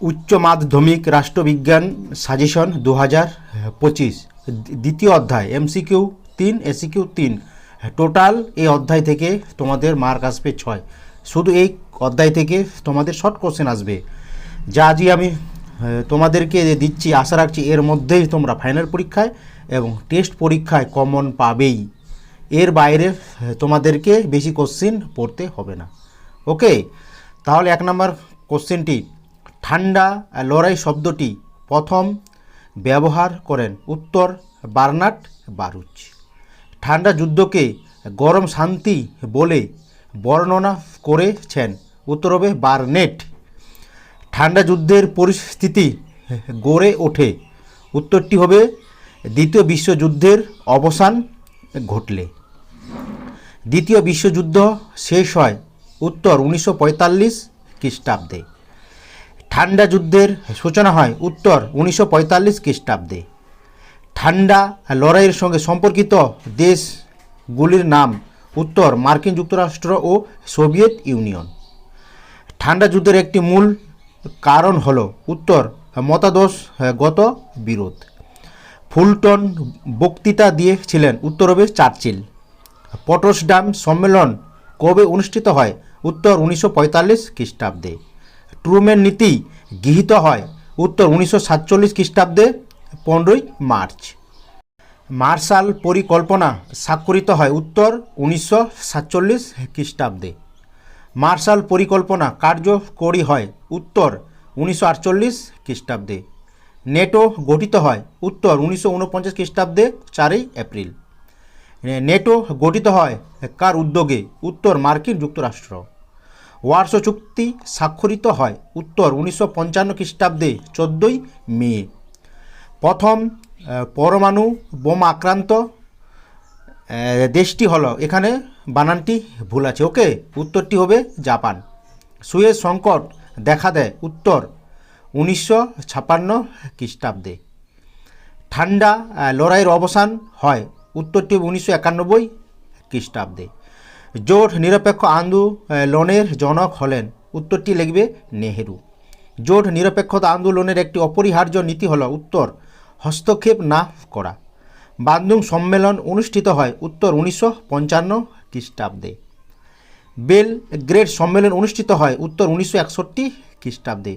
উচ্চ মাধ্যমিক রাষ্ট্রবিজ্ঞান সাজেশন 2025 দ্বিতীয় অধ্যায় এমসিকিউ 3 এসিকিউ 3 টোটাল এই অধ্যায় থেকে তোমাদের মার্ক আসবে 6। শুধু এই অধ্যায় থেকে তোমাদের শর্ট কোশ্চেন আসবে, যা আজই আমি তোমাদেরকে দিচ্ছি। আশা রাখছি এর মধ্যেই তোমরা ফাইনাল পরীক্ষায় এবং টেস্ট পরীক্ষায় কমন পাবেই। এর বাইরে তোমাদেরকে বেশি কোশ্চেন পড়তে হবে না। ওকে, তাহলে 1 নম্বর কোশ্চেনটি, ঠান্ডা লড়াই শব্দটি প্রথম ব্যবহার করেন? উত্তর বার্নার্ড বারুচ। ঠান্ডা যুদ্ধকে গরম শান্তি বলে বর্ণনা করেছেন? উত্তর হবে বার্নেট। ঠান্ডা যুদ্ধের পরিস্থিতি গড়ে ওঠে? উত্তরটি হবে দ্বিতীয় বিশ্বযুদ্ধের অবসান ঘটলে। দ্বিতীয় বিশ্বযুদ্ধ শেষ হয়? উত্তর 1945 খ্রিস্টাব্দে। ঠান্ডা যুদ্ধের সূচনা হয়? উত্তর 1945 খ্রিস্টাব্দে। ঠান্ডা লড়াইয়ের সঙ্গে সম্পর্কিত দেশগুলির নাম? উত্তর মার্কিন যুক্তরাষ্ট্র ও সোভিয়েত ইউনিয়ন। ঠান্ডা যুদ্ধের একটি মূল কারণ হল? উত্তর মতাদর্শগত বিরোধ। ফুলটন বক্তৃতা দিয়েছিলেন? উত্তর হবে চার্চিল। পটসডাম সম্মেলন কবে অনুষ্ঠিত হয়? উত্তর 1945 খ্রিস্টাব্দে। ট্রুম্যান নীতি গৃহীত হয়? উত্তর 1947 খ্রিস্টাব্দে 15ই মার্চ। মার্শাল পরিকল্পনা স্বাক্ষরিত হয়? উত্তর 1947 খ্রিস্টাব্দে। মার্শাল পরিকল্পনা কার্যকরী হয়? উত্তর 1948 খ্রিস্টাব্দে। নেটো গঠিত হয়? উত্তর 1949 খ্রিস্টাব্দে 4ই এপ্রিল। নেটো গঠিত হয় কার উদ্যোগে? উত্তর মার্কিন যুক্তরাষ্ট্র। ওয়ারশো চুক্তি স্বাক্ষরিত হয়? উত্তর 1955 খ্রিস্টাব্দে 14ই মে। প্রথম পরমাণু বোমা আক্রান্ত দেশটি হলো? এখানে বানানটি ভুল আছে। ওকে, উত্তরটি হবে জাপান। সুয়েজ সংকট দেখা দেয়? উত্তর 1956 খ্রিস্টাব্দে। ঠান্ডা লড়াইয়ের অবসান হয়? উত্তরটি 1991 খ্রিস্টাব্দে। জোট নিরপেক্ষ আন্দোলনের জনক হলেন? উত্তরটি লিখবে নেহেরু। জোট নিরপেক্ষতা আন্দোলনের একটি অপরিহার্য নীতি হল? উত্তর হস্তক্ষেপ না করা। বান্দুং সম্মেলন অনুষ্ঠিত হয়? উত্তর 1955 খ্রিস্টাব্দে। বেলগ্রেড সম্মেলন অনুষ্ঠিত হয়? উত্তর 1961 খ্রিস্টাব্দে।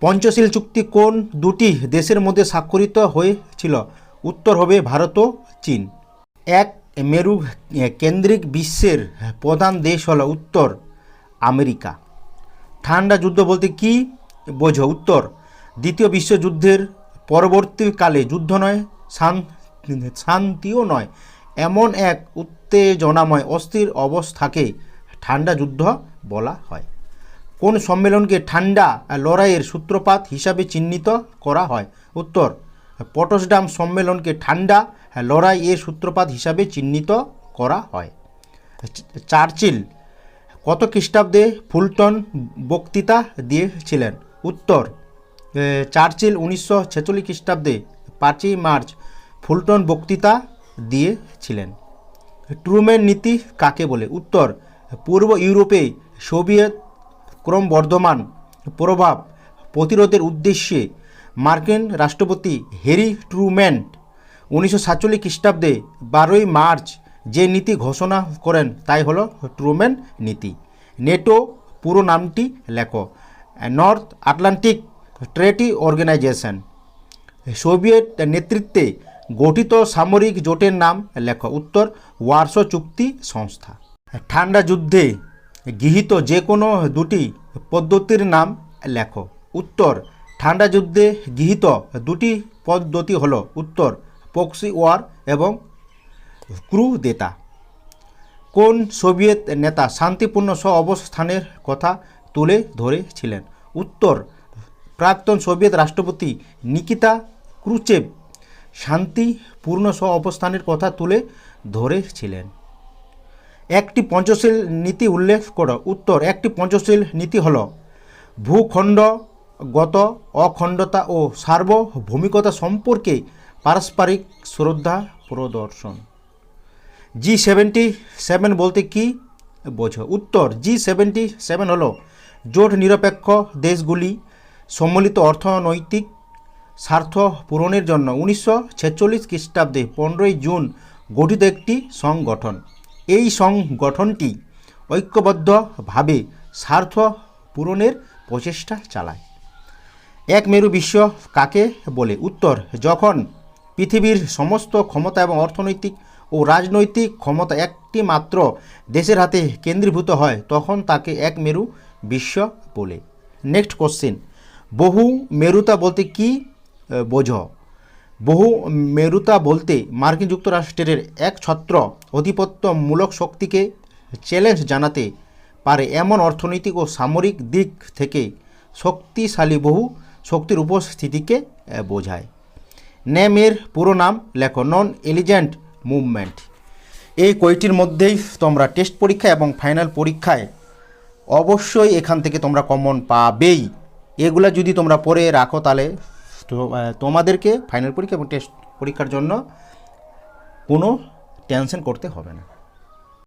পঞ্চশীল চুক্তি কোন দুটি দেশের মধ্যে স্বাক্ষরিত হয়েছিল? উত্তর হবে ভারত ও চীন। এক মেরু কেন্দ্রিক বিশ্বের প্রধান দেশ হলো? উত্তর আমেরিকা। ঠান্ডা যুদ্ধ বলতে কি বোঝো? উত্তর দ্বিতীয় বিশ্বযুদ্ধের পরবর্তীকালে যুদ্ধ নয়, শান্তিও নয়, এমন এক উত্তেজনাময় অস্থির অবস্থাকে ঠান্ডা যুদ্ধ বলা হয়। কোন সম্মেলনকে ঠান্ডা লড়াইয়ের সূত্রপাত হিসাবে চিহ্নিত করা হয়? উত্তর পটসডাম সম্মেলনকে ঠান্ডা লড়াই এর সূত্রপাত হিসাবে চিহ্নিত করা হয়। চার্চিল কত খ্রিস্টাব্দে ফুলটন বক্তৃতা দিয়েছিলেন? উত্তর চার্চিল 1946 খ্রিস্টাব্দে 5ই মার্চ ফুলটন বক্তৃতা দিয়েছিলেন। ট্রুম্যান নীতি কাকে বলে? উত্তর পূর্ব ইউরোপে সোভিয়েত ক্রমবর্ধমান প্রভাব প্রতিরোধের উদ্দেশ্যে মার্কিন রাষ্ট্রপতি হ্যারি ট্রুম্যান 1947 খ্রিস্টাব্দে 12ই মার্চ যে নীতি ঘোষণা করেন তাই হলো ট্রুম্যান নীতি। নেটো পুরো নামটি লেখো। North Atlantic treaty organisation. Soviet নেতৃত্বে গঠিত সামরিক জোটের নাম লেখো। উত্তর ওয়ারশো চুক্তি সংস্থা। ঠান্ডা যুদ্ধে গৃহীত যে কোনো দুটি পদ্ধতির নাম লেখো। উত্তর ঠান্ডা যুদ্ধে গৃহীত দুটি পদ্ধতি হলো? উত্তর প্রক্সি ওয়ার এবং ক্রুদেতা। কোন সোভিয়েত নেতা শান্তিপূর্ণ অবস্থানের কথা তুলে ধরেছিলেন? উত্তর প্রাক্তন সোভিয়েত রাষ্ট্রপতি নিকিতা ক্রুচেভ শান্তিপূর্ণ অবস্থানের কথা তুলে ধরেছিলেন। একটি পঞ্চশীল নীতি উল্লেখ করো। উত্তর একটি পঞ্চশীল নীতি হল ভূখণ্ডগত অখণ্ডতা ও সার্বভৌমিকতা সম্পর্কে পারস্পরিক শ্রদ্ধা প্রদর্শন। G77 বলতে কি বোঝো? উত্তর G77 হলো জোট নিরপেক্ষ দেশগুলি সম্মিলিত অর্থনৈতিক স্বার্থ পূরণের জন্য 1946 খ্রিস্টাব্দে 15ই জুন গঠিত একটি সংগঠন। এই সংগঠনটি ঐক্যবদ্ধভাবে স্বার্থ পূরণের প্রচেষ্টা চালায়। এক মেরু বিশ্ব কাকে বলে? উত্তর, যখন পৃথিবীর সমস্ত ক্ষমতা এবং অর্থনৈতিক ও রাজনৈতিক ক্ষমতা একটি মাত্র দেশের হাতে কেন্দ্রীভূত হয় তখন তাকে এক মেরু বিশ্ব বলে। নেক্সট কোশ্চেন, বহু মেরুতা বলতে কি বোঝো? বহু মেরুতা বলতে মার্কিন যুক্তরাষ্ট্রের একছত্র আধিপত্যমূলক শক্তিকে চ্যালেঞ্জ জানাতে পারে এমন অর্থনৈতিক ও সামরিক দিক থেকে শক্তিশালী বহু শক্তির উপস্থিতিকে বোঝায়। নেমের পুরো নাম লেখো। নন এলিজেন্ট মুভমেন্ট। এই কয়টির মধ্যেই তোমরা টেস্ট পরীক্ষা এবং ফাইনাল পরীক্ষায় অবশ্যই এখান থেকে তোমরা কমন পাবেই। এগুলা যদি তোমরা পড়ে রাখো তাহলে তোমাদেরকে ফাইনাল পরীক্ষা এবং টেস্ট পরীক্ষার জন্য কোনো টেনশন করতে হবে না।